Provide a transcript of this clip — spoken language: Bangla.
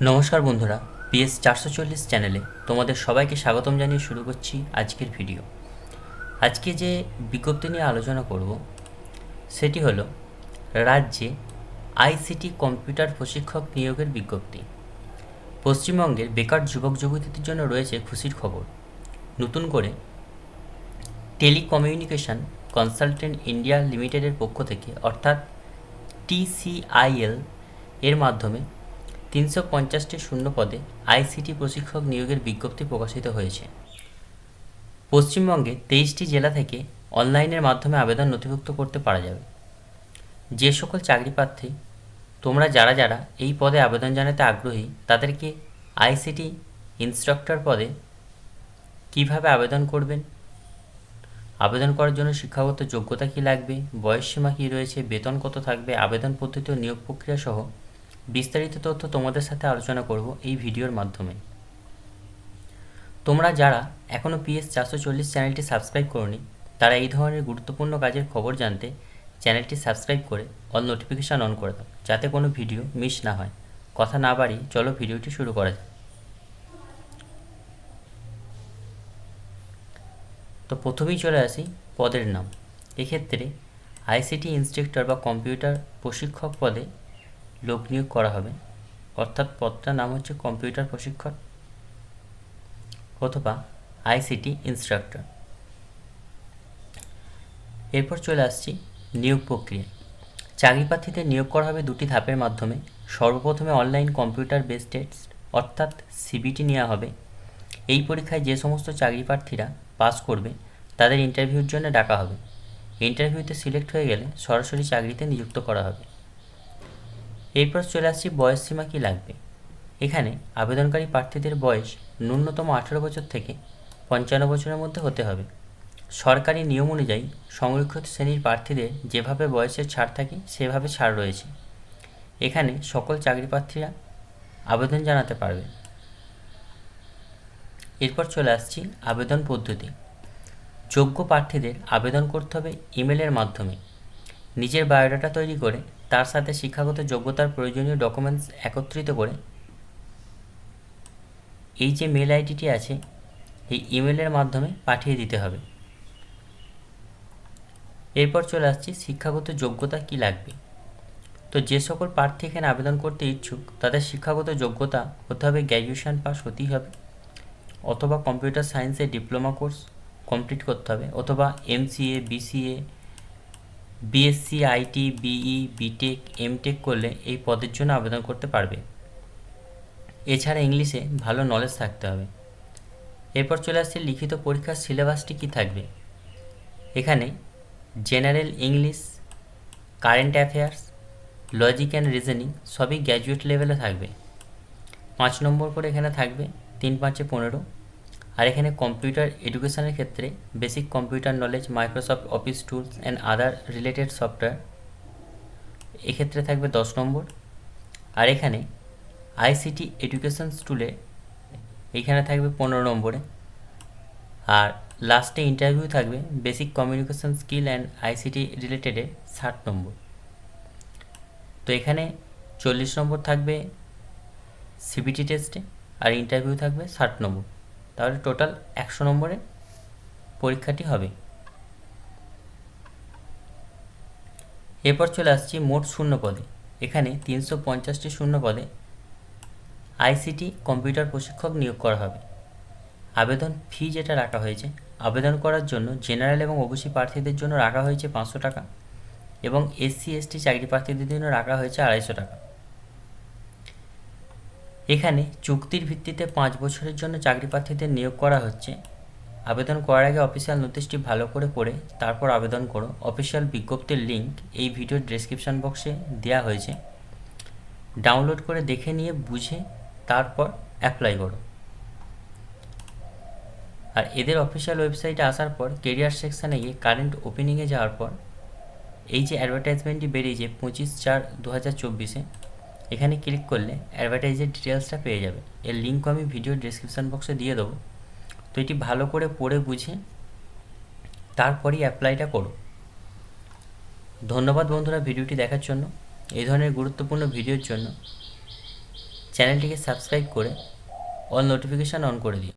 নমস্কার বন্ধুরা, PS 440 চ্যানেলে তোমাদের সবাইকে স্বাগতম জানিয়ে শুরু করছি আজকের ভিডিও। আজকে যে বিজ্ঞপ্তি নিয়ে আলোচনা করব সেটি হলো রাজ্যে আইসিটি কম্পিউটার প্রশিক্ষক নিয়োগের বিজ্ঞপ্তি। পশ্চিমবঙ্গের বেকার যুবক যুবতীদের জন্য রয়েছে খুশির খবর। নতুন করে টেলিকমিউনিকেশন কনসালটেন্ট ইন্ডিয়া লিমিটেডের পক্ষ থেকে অর্থাৎ TCIL এর মাধ্যমে 350টি শূন্য পদে আইসিটি প্রশিক্ষক নিয়োগের বিজ্ঞপ্তি প্রকাশিত হয়েছে। পশ্চিমবঙ্গে 23টি জেলা থেকে অনলাইনের মাধ্যমে আবেদন নথিভুক্ত করতে পারা যাবে। যে সকল চাকরি প্রার্থী তোমরা যারা এই পদে আবেদন জানাতে আগ্রহী তাদেরকে আইসিটি ইনস্ট্রাক্টর পদে কিভাবে আবেদন করবেন, আবেদন করার জন্য শিক্ষাগত যোগ্যতা কী লাগবে, বয়সসীমা কী রয়েছে, বেতন কত থাকবে, আবেদন পদ্ধতি ও নিয়োগ প্রক্রিয়া সহ বিস্তারিত তথ্য তোমাদের সাথে আলোচনা করব এই ভিডিওর মাধ্যমে। তোমরা যারা এখনও PS 440 চ্যানেলটি সাবস্ক্রাইব করোনি তারা এই ধরনের গুরুত্বপূর্ণ কাজের খবর জানতে চ্যানেলটি সাবস্ক্রাইব করে অল নোটিফিকেশান অন করে দাও, যাতে কোনো ভিডিও মিস না হয়। কথা না বাড়িয়ে চলো ভিডিওটি শুরু করা যাক। তো প্রথমেই চলে আসি পদের নাম। এক্ষেত্রে আইসিটি ইনস্ট্রাক্টর বা কম্পিউটার প্রশিক্ষক পদে লোক নিয়োগ করা হবে, অর্থাৎ পদটার নাম হচ্ছে কম্পিউটার প্রশিক্ষক অথবা আইসিটি ইনস্ট্রাক্টর। এরপর চলে আসছি নিয়োগ প্রক্রিয়া। চাকরি প্রার্থীদের নিয়োগ করা হবে দুটি ধাপের মাধ্যমে। সর্বপ্রথমে অনলাইন কম্পিউটার বেসড টেস্ট অর্থাৎ সিবিটি নেওয়া হবে। এই পরীক্ষায় যে সমস্ত চাকরি প্রার্থীরা পাস করবে তাদের ইন্টারভিউর জন্য ডাকা হবে। ইন্টারভিউতে সিলেক্ট হয়ে গেলে সরাসরি চাকরিতে নিযুক্ত করা হবে। এরপর চলে আসছি বয়সসীমা কী লাগবে। এখানে আবেদনকারী প্রার্থীদের বয়স ন্যূনতম 18 বছর থেকে 55 বছরের মধ্যে হতে হবে। সরকারি নিয়ম অনুযায়ী সংরক্ষিত শ্রেণীর প্রার্থীদের যেভাবে বয়সের ছাড় থাকে সেভাবে ছাড় রয়েছে। এখানে সকল চাকরি প্রার্থীরা আবেদন জানাতে পারবে। এরপর চলে আসছি আবেদন পদ্ধতি। যোগ্য প্রার্থীদের আবেদন করতে হবে ইমেলের মাধ্যমে। নিজের বায়োডাটা তৈরি করে তার সাথে শিক্ষাগত যোগ্যতার প্রয়োজনীয় ডকুমেন্টস একত্রিত করে এই যে মেল আইডিটি আছে এই ইমেলের মাধ্যমে পাঠিয়ে দিতে হবে। এরপর চলে আসছি শিক্ষাগত যোগ্যতা কী লাগবে। তো যে সকল প্রার্থী এখানে আবেদন করতে ইচ্ছুক তাদের শিক্ষাগত যোগ্যতা হতে হবে গ্র্যাজুয়েশন পাস হতেই হবে, অথবা কম্পিউটার সায়েন্সে ডিপ্লোমা কোর্স কমপ্লিট করতে হবে, অথবা MCA, BCA, BSc, IT, BE, BTech, MTech করলে এই পদের জন্য আবেদন করতে পারবে। এছাড়া ইংলিশে ভালো নলেজ থাকতে হবে। এরপর চলে আসছে লিখিত পরীক্ষার সিলেবাসটি কী থাকবে। এখানে general English, current affairs, logic and reasoning সবই গ্র্যাজুয়েট লেভেলে থাকবে। 5 নম্বর করে এখানে থাকবে, 3 5 15। আর এখানে কম্পিউটার এডুকেশনের ক্ষেত্রে basic computer knowledge, Microsoft office tools and other related software এক্ষেত্রে থাকবে 10 নম্বর। আর এখানে আইসিটি এডুকেশন টুলে এইখানে থাকবে 15 নম্বরে। আর লাস্টে ইন্টারভিউ থাকবে basic communication skill and ICT রিলেটেডে 60 নম্বর। তো এখানে 40 নম্বর থাকবে সিবিটি টেস্টে আর ইন্টারভিউ থাকবে 60 নম্বর। তাহলে টোটাল 100 নম্বরে পরীক্ষাটি হবে। এরপর চলে আসছি মোট শূন্য পদে। এখানে 350টি শূন্য পদে আইসিটি কম্পিউটার প্রশিক্ষক নিয়োগ করা হবে। আবেদন ফি যেটা রাখা হয়েছে, আবেদন করার জন্য জেনারেল এবং ওবিসি প্রার্থীদের জন্য রাখা হয়েছে 500 টাকা এবং SC ST চাকরি প্রার্থীদের জন্য রাখা হয়েছে 250 টাকা। এখানে চুক্তির ভিত্তিতে 5 বছরের জন্য চাকরি প্রার্থীদের নিয়োগ করা হচ্ছে। আবেদন করার আগে অফিসিয়াল নোটিশটি ভালো করে পড়ে তারপর আবেদন করো। অফিসিয়াল বিজ্ঞপ্তির লিঙ্ক এই ভিডিওর ডেসক্রিপশন বক্সে দেওয়া হয়েছে, ডাউনলোড করে দেখে নিয়ে বুঝে তারপর অ্যাপ্লাই করো। আর এদের অফিসিয়াল ওয়েবসাইটে আসার পর কেরিয়ার সেকশানে গিয়ে কারেন্ট ওপেনিংয়ে যাওয়ার পর এই যে অ্যাডভার্টাইজমেন্টটি বেরিয়েছে 25/4/2024 এখানে ক্লিক করলে অ্যাডভার্টাইজের ডিটেলসটা পেয়ে যাবে। এর লিঙ্ক আমি ভিডিও ডেসক্রিপশন বক্সে দিয়ে দেবো। তো এটি ভালো করে পড়ে বুঝে তারপরই অ্যাপ্লাইটা করো। ধন্যবাদ বন্ধুরা ভিডিওটি দেখার জন্য। এই ধরনের গুরুত্বপূর্ণ ভিডিওর জন্য চ্যানেলটিকে সাবস্ক্রাইব করে অল নোটিফিকেশান অন করে দিন।